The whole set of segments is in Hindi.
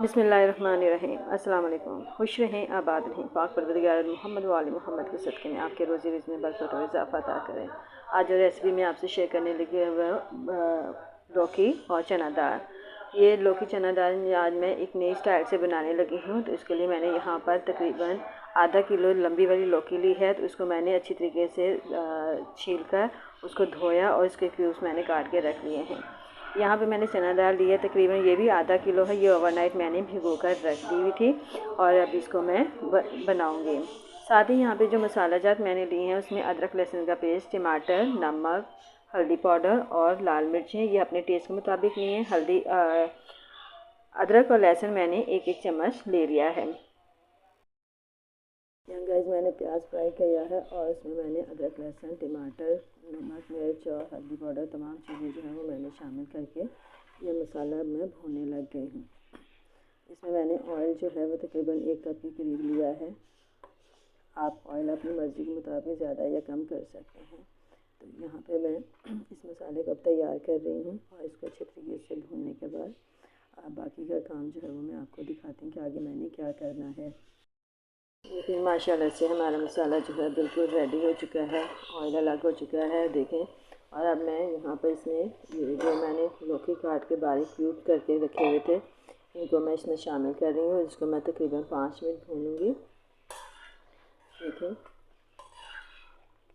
बिस्मिल्लाहिर्रहमानिर्रहीम। अस्सलाम वालेकुम। खुश रहें, आबाद रहें। पाक परवरदिगार मोहम्मद वाले मोहम्मद के सदक़े में आपके रोज़ी रिज़्क़ में बरकत और इज़ाफ़ा अता करें। आज जो रेसिपी मैं आपसे शेयर करने लगी है वह लौकी और चना दाल। ये लौकी चना दाल आज मैं एक नई स्टाइल से बनाने लगी हूँ। तो इसके लिए मैंने यहाँ पर तकरीबन आधा किलो लंबी वाली लौकी ली है। तो उसको मैंने अच्छी तरीके से छील कर उसको धोया और इसके क्यूब्स मैंने काट के रख लिए हैं। यहाँ पे मैंने चना दाल ली है, तकरीबन ये भी आधा किलो है। ये ओवरनाइट मैंने भिगो कर रख दी हुई थी और अब इसको मैं बनाऊँगी। साथ ही यहाँ पे जो मसाला जात मैंने लिए हैं उसमें अदरक लहसुन का पेस्ट, टमाटर, नमक, हल्दी पाउडर और लाल मिर्चें ये अपने टेस्ट के मुताबिक लिए हैं। अदरक और लहसुन मैंने एक एक चम्मच ले लिया है। यहाँ गाइस मैंने प्याज फ्राई किया है और इसमें मैंने अदरक लहसुन टमाटर नमक मिर्च और हल्दी पाउडर तमाम चीज़ें जो है वो मैंने शामिल करके ये मसाला मैं भूनने लग गई हूँ। इसमें मैंने ऑयल जो है वो तकरीबन 1 कप के करीब लिया है। आप ऑयल अपनी मर्ज़ी के मुताबिक ज़्यादा या कम कर सकते हैं। तो यहाँ पे मैं इस मसाले को अब तैयार कर रही हूँ और इसको अच्छे तरीके से भूनने के बाद बाकी का काम जो है वो मैं आपको दिखाती हूँ कि आगे मैंने क्या करना है। लेकिन माशाल्लाह से हमारा मसाला जो है बिल्कुल रेडी हो चुका है, ऑयल अलग हो चुका है देखें। और अब मैं यहाँ पर इसमें ये जो मैंने लौकी काट के बारीक क्यूब करके रखे हुए थे इनको मैं इसमें शामिल कर रही हूँ। इसको मैं तकरीबन 5 मिनट भूनूँगी। देखें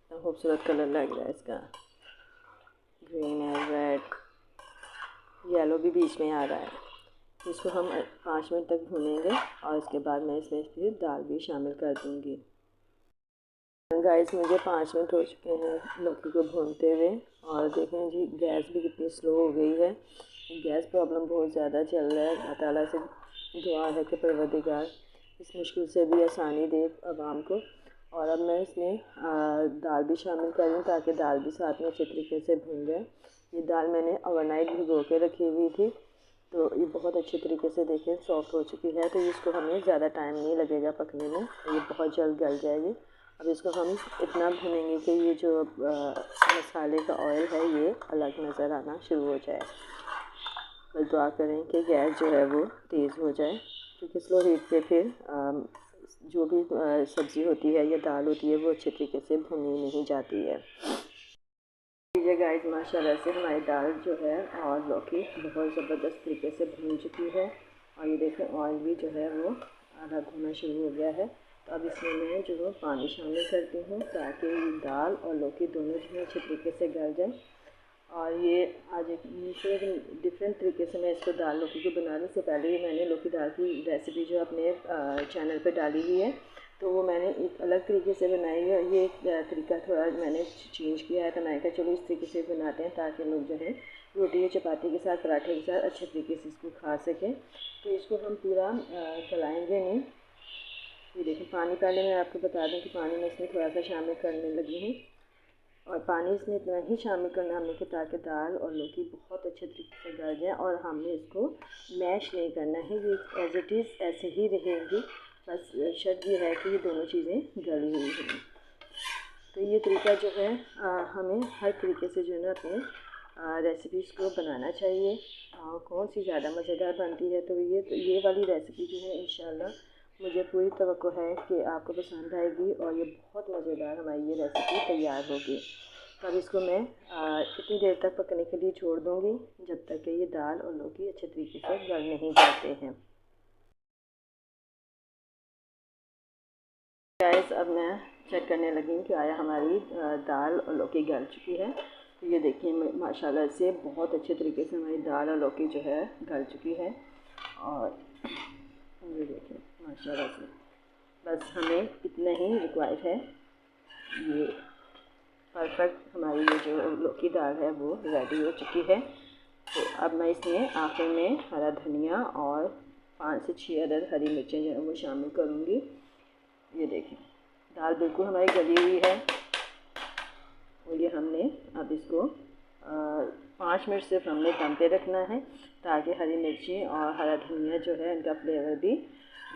कितना खूबसूरत कलर लग रहा है इसका, ग्रीन है, रेड, येलो भी बीच में आ रहा है। इसको हम 5 मिनट तक भूनेंगे और इसके बाद मैं इसमें फिर दाल भी शामिल कर दूँगी। गाइस मुझे 5 मिनट हो चुके हैं लौकी को भूनते हुए और देखें जी गैस भी कितनी स्लो हो गई है। गैस प्रॉब्लम बहुत ज़्यादा चल रहा है। अल्लाह ताला से दुआ है कि परवरदिगार इस मुश्किल से भी आसानी दे आवाम को। और अब मैं इसमें दाल भी शामिल कर रही हूँ ताकि दाल भी साथ में अच्छे तरीके से भून जाए। ये दाल मैंने ओवरनाइट भिगो के रखी हुई थी तो ये बहुत अच्छे तरीके से देखें सॉफ्ट हो चुकी है। तो इसको हमें ज़्यादा टाइम नहीं लगेगा पकने में, तो ये बहुत जल्द गल जाएगी। अब इसको हम इतना भूनेंगे कि ये जो मसाले का ऑयल है ये अलग नज़र आना शुरू हो जाए। बस दुआ करें कि गैस जो है वो तेज़ हो जाए, क्योंकि स्लो हीट पे फिर जो भी सब्ज़ी होती है या दाल होती है वो अच्छे तरीके से भुनी नहीं जाती है। ये गाइस माशाल्लाह से हमारी दाल जो है और लौकी बहुत ज़बरदस्त तरीके से भून चुकी है और ये देखें ऑयल भी जो है वो आधा भुना शुरू हो गया है। तो अब इसमें मैं जो है पानी शामिल करती हूँ ताकि ये दाल और लौकी दोनों जो है अच्छे तरीके से गल जाए। और ये आज एक डिफरेंट तरीके से मैं इसको दाल लौकी को बना रही। इससे पहले भी मैंने लौकी दाल की रेसिपी जो अपने चैनल पर डाली हुई है, तो वो मैंने एक अलग तरीके से बनाई है। ये एक तरीका थोड़ा मैंने चेंज किया है, तो मैंने कहा चलो इस तरीके से बनाते हैं ताकि लोग जो है रोटी या चपाती के साथ पराठे के साथ अच्छे तरीके से इसको खा सकें। तो इसको हम पूरा गलाएँगे नहीं। ये देखिए पानी पहले मैं आपको बता दूँ कि पानी मैं इसमें थोड़ा सा शामिल करने लगी हूँ और पानी इसमें इतना ही शामिल करना हमने कि ताकि दाल और लौकी बहुत अच्छे तरीके से गल जाए। और हमने इसको मैश नहीं करना है, ये एज़ इट इज़ ऐसे ही रहेगी। बस शर्त ये है कि ये दोनों चीज़ें गली हुई हैं। तो ये तरीका जो है हमें हर तरीके से जो है ना अपने रेसिपीज़ को बनाना चाहिए। कौन सी ज़्यादा मज़ेदार बनती है, तो ये वाली रेसिपी जो है इंशाल्लाह मुझे पूरी तवक्को है कि आपको पसंद आएगी और ये बहुत मज़ेदार हमारी ये रेसिपी तैयार होगी। तो अब इसको मैं इतनी देर तक पकने के लिए छोड़ दूँगी जब तक कि ये दाल और लौकी अच्छे तरीके से गल नहीं जाते हैं। गाइस अब मैं चेक करने लगी हूँ कि आया हमारी दाल और लौकी गल चुकी है। तो ये देखिए माशाल्लाह से बहुत अच्छे तरीके से हमारी दाल और लौकी जो है गल चुकी है। और ये देखिए माशाल्लाह से बस हमें इतना ही रिक्वायर्ड है। ये परफेक्ट हमारी ये जो लौकी दाल है वो रेडी हो चुकी है। तो अब मैं इसमें आखिर में हरा धनिया और 5 से 6 अदद हरी मिर्चें जो है वो शामिल करूँगी। ये देखें दाल बिल्कुल हमारी गली हुई है और ये हमने अब इसको 5 मिनट सिर्फ हमने दम पे रखना है ताकि हरी मिर्ची और हरा धनिया जो है इनका फ्लेवर भी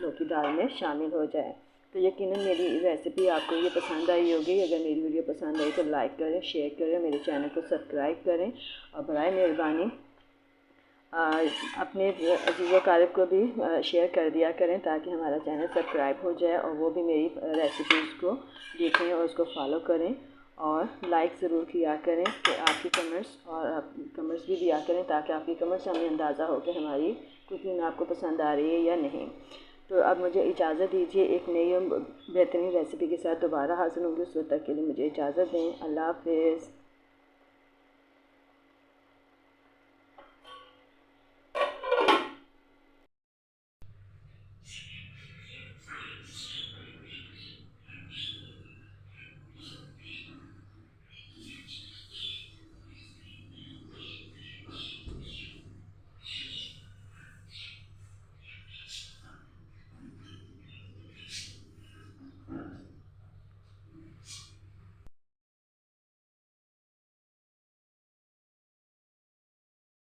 लौकी दाल में शामिल हो जाए। तो यकीनन मेरी रेसिपी आपको ये पसंद आई होगी। अगर मेरी वीडियो पसंद आई तो लाइक करें, शेयर करें, मेरे चैनल को सब्सक्राइब करें और बराए मेहरबानी अपने अजीज़ व क़ारिब को भी शेयर कर दिया करें ताकि हमारा चैनल सब्सक्राइब हो जाए और वो भी मेरी रेसिपीज़ को देखें और उसको फॉलो करें। और लाइक ज़रूर किया करें कि आपकी कमेंट्स भी दिया करें ताकि आपकी कमेंट्स से हमें अंदाज़ा हो कि हमारी कुकिंग आपको पसंद आ रही है या नहीं। तो अब मुझे इजाज़त दीजिए, एक नई बेहतरीन रेसिपी के साथ दोबारा हाज़िर होंगी। उस वक्त तक के लिए मुझे इजाज़त दें। अल्लाह हाफ़िज़।